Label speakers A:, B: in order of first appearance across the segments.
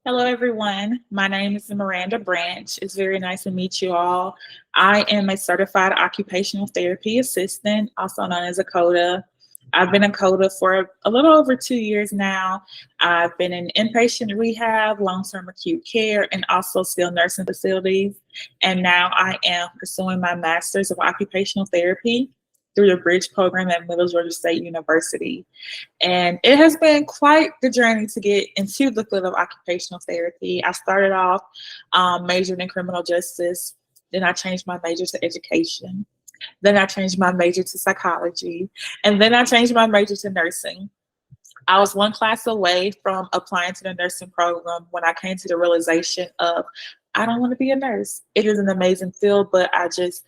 A: Hello, everyone. My name is Miranda Branch. It's very nice to meet you all. I am a certified occupational therapy assistant, also known as a CODA. I've been a CODA for a little over 2 years now. I've been in inpatient rehab, long term acute care, and also skilled nursing facilities. And now I am pursuing my master's of occupational therapy through the Bridge program at Middle Georgia State University. And it has been quite the journey to get into the field of occupational therapy. I started off majoring in criminal justice. Then I changed my major to education. Then I changed my major to psychology. And then I changed my major to nursing. I was one class away from applying to the nursing program when I came to the realization of I don't want to be a nurse. It is an amazing field, but I just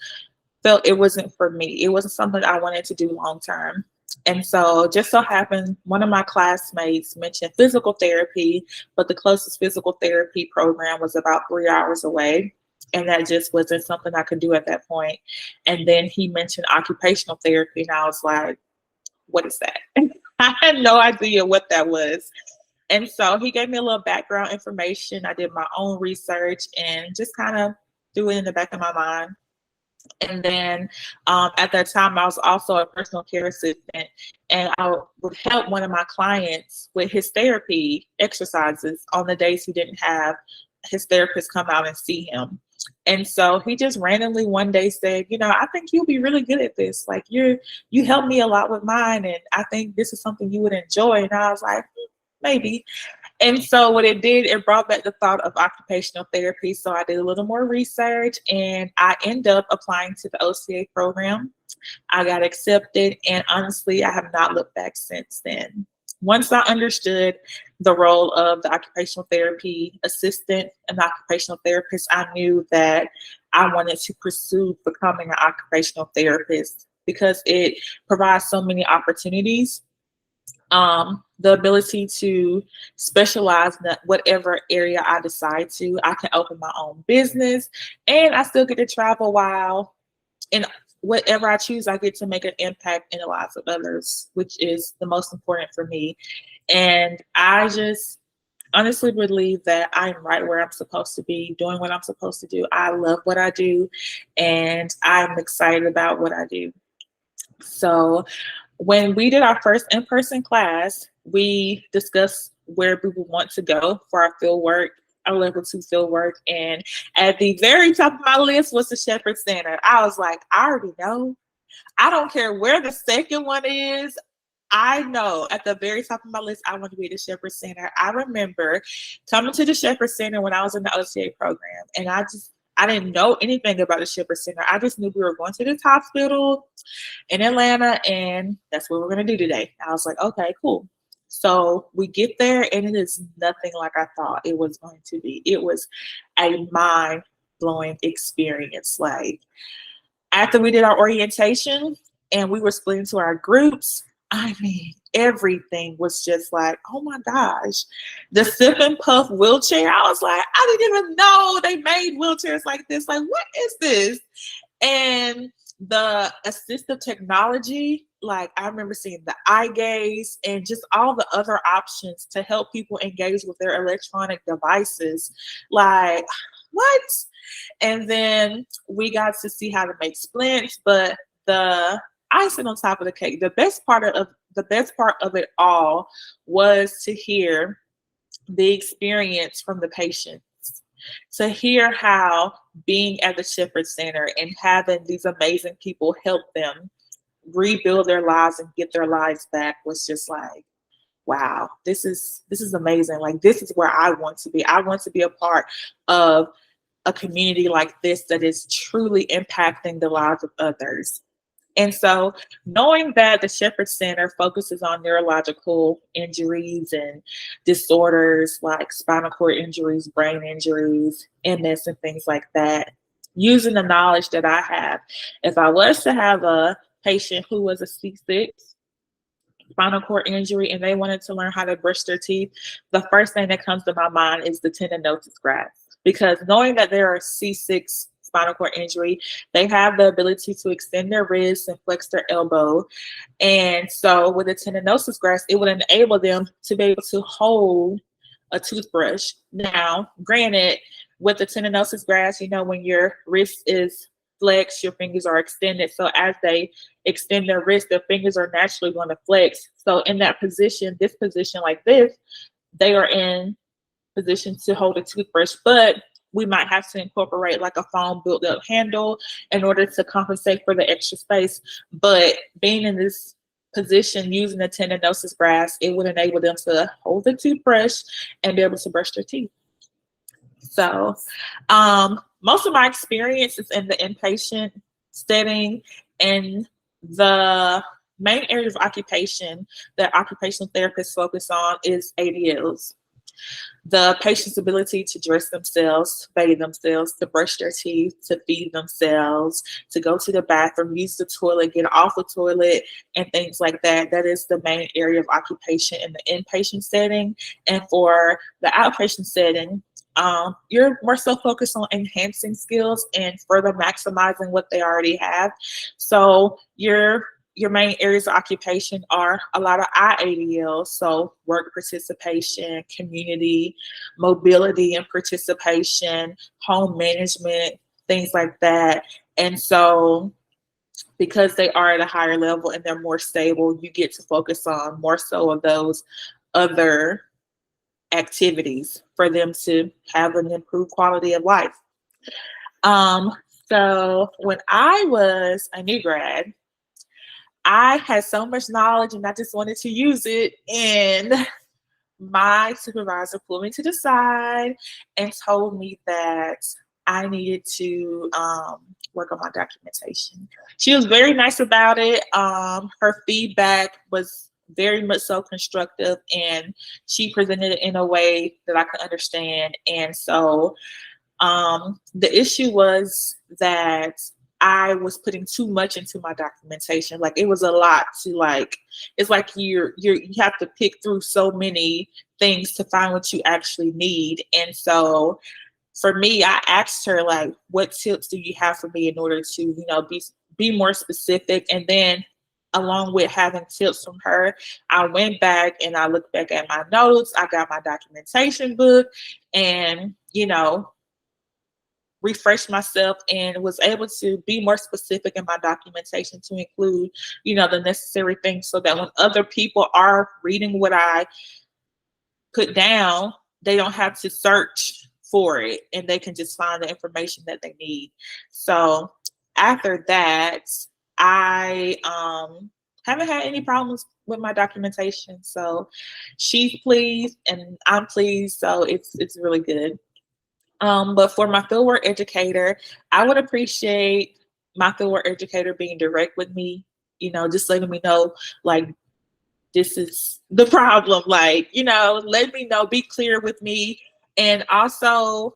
A: felt it wasn't for me. It wasn't something I wanted to do long term. And so just so happened, one of my classmates mentioned physical therapy, but the closest physical therapy program was about 3 hours away. And that just wasn't something I could do at that point. And then he mentioned occupational therapy, and I was like, what is that? I had no idea what that was. And so he gave me a little background information. I did my own research and just kind of threw it in the back of my mind. And then at that time, I was also a personal care assistant, and I would help one of my clients with his therapy exercises on the days he didn't have his therapist come out and see him. And so he just randomly one day said, I think you'll be really good at this. Like you helped me a lot with mine, and I think this is something you would enjoy. And I was like, maybe. And so what it did, it brought back the thought of occupational therapy. So I did a little more research and I ended up applying to the OCA program. I got accepted, and honestly, I have not looked back since then. Once I understood the role of the occupational therapy assistant and the occupational therapist, I knew that I wanted to pursue becoming an occupational therapist because it provides so many opportunities, the ability to specialize in whatever area I decide to. I can open my own business, and I still get to travel while in whatever I choose. I get to make an impact in the lives of others, which is the most important for me. And I just honestly believe that I'm right where I'm supposed to be, doing what I'm supposed to do. I love what I do, and I'm excited about what I do. So when we did our first in-person class, we discussed where we would want to go for our field work, our level 2 field work. And at the very top of my list was the Shepherd Center. I was like, I already know. I don't care where the second one is. I know at the very top of my list, I want to be at the Shepherd Center. I remember coming to the Shepherd Center when I was in the OCA program, and I didn't know anything about the Shepherd Center. I just knew we were going to this hospital in Atlanta, and that's what we're going to do today. I was like, okay, cool. So we get there, and it is nothing like I thought it was going to be. It was a mind blowing experience. Like, after we did our orientation and we were split into our groups, I mean, everything was just like, oh my gosh. The Sip and Puff wheelchair, I was like, I didn't even know they made wheelchairs like this. Like, what is this? And the assistive technology, like I remember seeing the eye gaze and just all the other options to help people engage with their electronic devices. Like, what? And then we got to see how to make splints, but the icing on top of the cake, the best part of it all was to hear the experience from the patients, to hear how being at the Shepherd Center and having these amazing people help them rebuild their lives and get their lives back was just like, wow, this is amazing. Like, this is where I want to be. I want to be a part of a community like this that is truly impacting the lives of others. And so knowing that the Shepherd Center focuses on neurological injuries and disorders like spinal cord injuries, brain injuries, MS, and things like that, using the knowledge that I have, if I was to have a patient who was a C6 spinal cord injury and they wanted to learn how to brush their teeth, the first thing that comes to my mind is the tendinosis grafts. Because knowing that there are C6 spinal cord injury, they have the ability to extend their wrists and flex their elbow. And so with the tendinosis grafts, it would enable them to be able to hold a toothbrush. Now, granted, with the tendinosus grafts, when your wrist is flexed, your fingers are extended. So as they extend their wrist, their fingers are naturally going to flex. So in that position, this position like this, they are in position to hold a toothbrush, but we might have to incorporate like a foam built up handle in order to compensate for the extra space. But being in this position using the tendinosus grafts, it would enable them to hold the toothbrush and be able to brush their teeth. So most of my experience is in the inpatient setting, and the main area of occupation that occupational therapists focus on is ADLs. The patient's ability to dress themselves, to bathe themselves, to brush their teeth, to feed themselves, to go to the bathroom, use the toilet, get off the toilet, and things like that. That is the main area of occupation in the inpatient setting. And for the outpatient setting, you're more so focused on enhancing skills and further maximizing what they already have. So your main areas of occupation are a lot of IADL, so work participation, community, mobility and participation, home management, things like that. And so because they are at a higher level and they're more stable, you get to focus on more so of those other activities for them to have an improved quality of life. So when I was a new grad, I had so much knowledge and I just wanted to use it. And my supervisor pulled me to the side and told me that I needed to work on my documentation. She was very nice about it. Her feedback was very much so constructive, and she presented it in a way that I could understand. And so the issue was that I was putting too much into my documentation. Like it was a lot to it's like you have to pick through so many things to find what you actually need. And so for me, I asked her like, what tips do you have for me in order to, be more specific? And then along with having tips from her, I went back and I looked back at my notes. I got my documentation book and, refresh myself and was able to be more specific in my documentation to include, the necessary things so that when other people are reading what I put down, they don't have to search for it and they can just find the information that they need. So after that, I haven't had any problems with my documentation. So she's pleased and I'm pleased. So it's really good. But for my fieldwork educator, I would appreciate my fieldwork educator being direct with me, just letting me know, like, this is the problem. Like, let me know, be clear with me, and also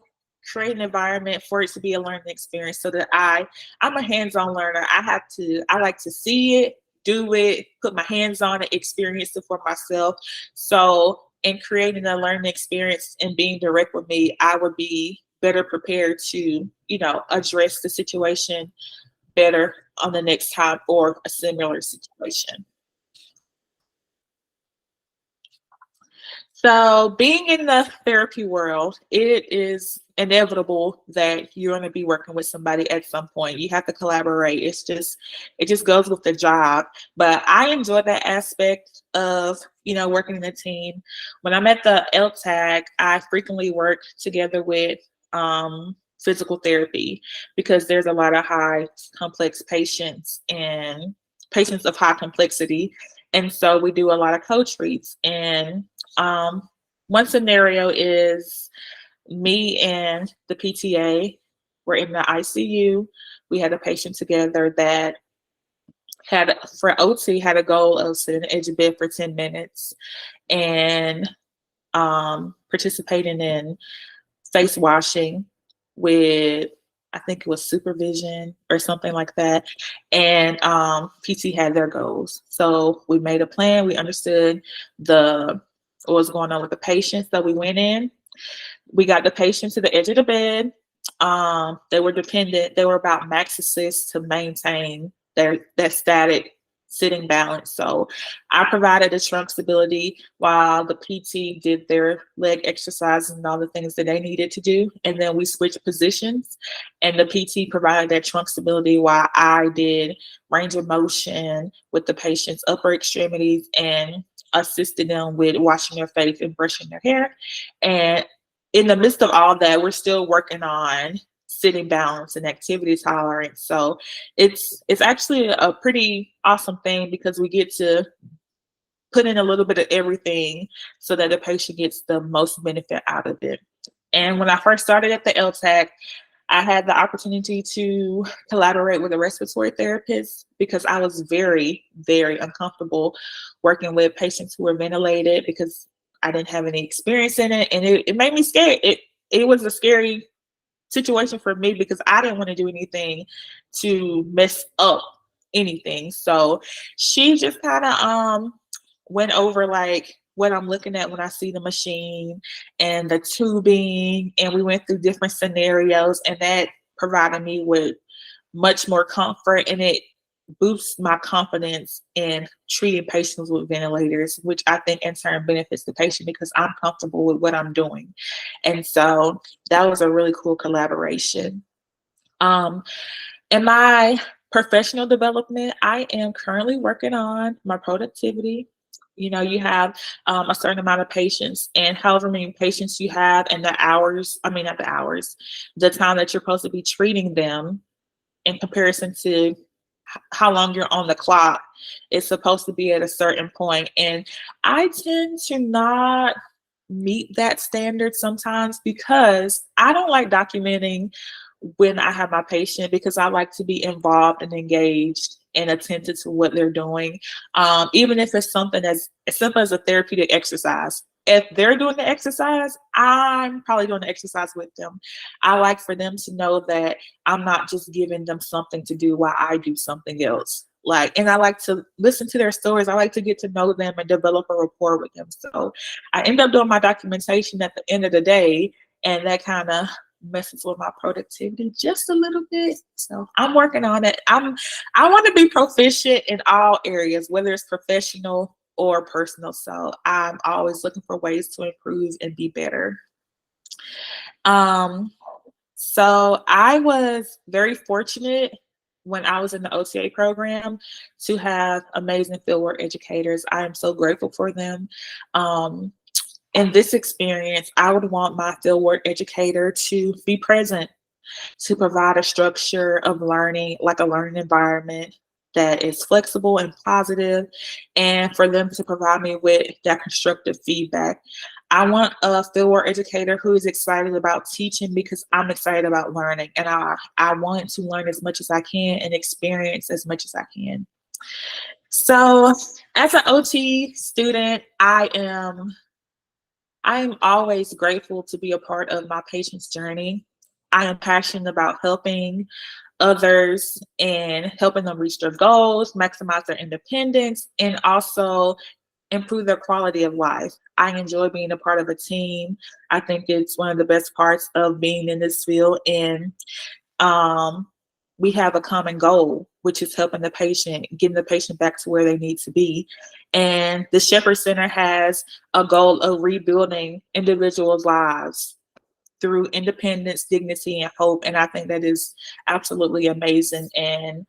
A: create an environment for it to be a learning experience so that I'm a hands-on learner. I like to see it, do it, put my hands on it, experience it for myself. So in creating a learning experience and being direct with me, I would be better prepared to, address the situation better on the next time or a similar situation. So being in the therapy world, it is inevitable that you're going to be working with somebody at some point. You have to collaborate. It just goes with the job. But I enjoy that aspect of, working in a team. When I'm at the LTAC, I frequently work together with physical therapy because there's a lot of high complex patients and patients of high complexity. And so we do a lot of co-treats. And one scenario is me and the PTA were in the ICU. We had a patient together that for OT had a goal of sitting on the edge of bed for 10 minutes and participating in face washing with, I think it was supervision or something like that. And PT had their goals. So we made a plan. We understood what was going on with the patient. So we went in. We got the patient to the edge of the bed. They were dependent. They were about max assist to maintain that static sitting balance. So I provided the trunk stability while the PT did their leg exercises and all the things that they needed to do. And then we switched positions, and the PT provided that trunk stability while I did range of motion with the patient's upper extremities and assisted them with washing their face and brushing their hair. And in the midst of all that, we're still working on sitting balance and activity tolerance. So it's actually a pretty awesome thing because we get to put in a little bit of everything so that the patient gets the most benefit out of it. And when I first started at the LTAC, I had the opportunity to collaborate with a respiratory therapist because I was very, very uncomfortable working with patients who were ventilated because I didn't have any experience in it, and it made me scared. It was a scary situation for me because I didn't want to do anything to mess up anything. So she just kind of went over like what I'm looking at when I see the machine and the tubing, and we went through different scenarios, and that provided me with much more comfort, and it boosts my confidence in treating patients with ventilators, which I think in turn benefits the patient because I'm comfortable with what I'm doing. And so that was a really cool collaboration. In my professional development, I am currently working on my productivity. You know, you have a certain amount of patients, and however many patients you have, and the hours, I mean, not the hours, the time that you're supposed to be treating them in comparison to how long you're on the clock, it's supposed to be at a certain point. And I tend to not meet that standard sometimes because I don't like documenting when I have my patient because I like to be involved and engaged and attentive to what they're doing. Even if it's something as simple as a therapeutic exercise. If they're doing the exercise, I'm probably doing the exercise with them. I like for them to know that I'm not just giving them something to do while I do something else. Like, and I like to listen to their stories. I like to get to know them and develop a rapport with them. So I end up doing my documentation at the end of the day, and that kind of messes with my productivity just a little bit. So I'm working on it. I want to be proficient in all areas, whether it's professional or personal. So I'm always looking for ways to improve and be better. So I was very fortunate when I was in the OTA program to have amazing fieldwork educators. I am so grateful for them. In this experience, I would want my fieldwork educator to be present, to provide a structure of learning, like a learning environment that is flexible and positive, and for them to provide me with that constructive feedback. I want a fieldwork educator who is excited about teaching because I'm excited about learning, and I want to learn as much as I can and experience as much as I can. So as an OT student, I am always grateful to be a part of my patient's journey. I am passionate about helping others and helping them reach their goals, maximize their independence, and also improve their quality of life. I enjoy being a part of a team. I think it's one of the best parts of being in this field. And we have a common goal, which is helping the patient, getting the patient back to where they need to be. And the Shepherd Center has a goal of rebuilding individuals' lives through independence, dignity, and hope. And I think that is absolutely amazing. And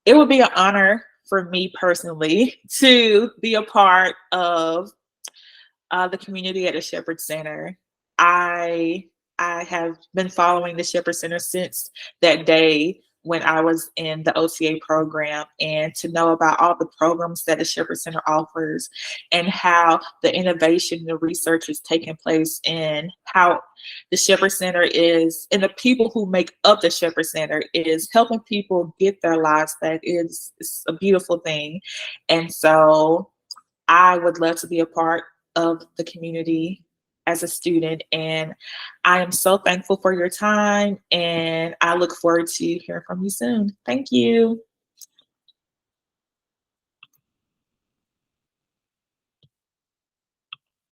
A: it would be an honor for me personally to be a part of the community at the Shepherd Center. I have been following the Shepherd Center since that day when I was in the OTA program, and to know about all the programs that the Shepherd Center offers and how the innovation and the research is taking place, and how the Shepherd Center is, and the people who make up the Shepherd Center is helping people get their lives back. It's a beautiful thing. And so I would love to be a part of the community as a student. And I am so thankful for your time, and I look forward to hearing from you soon. Thank you.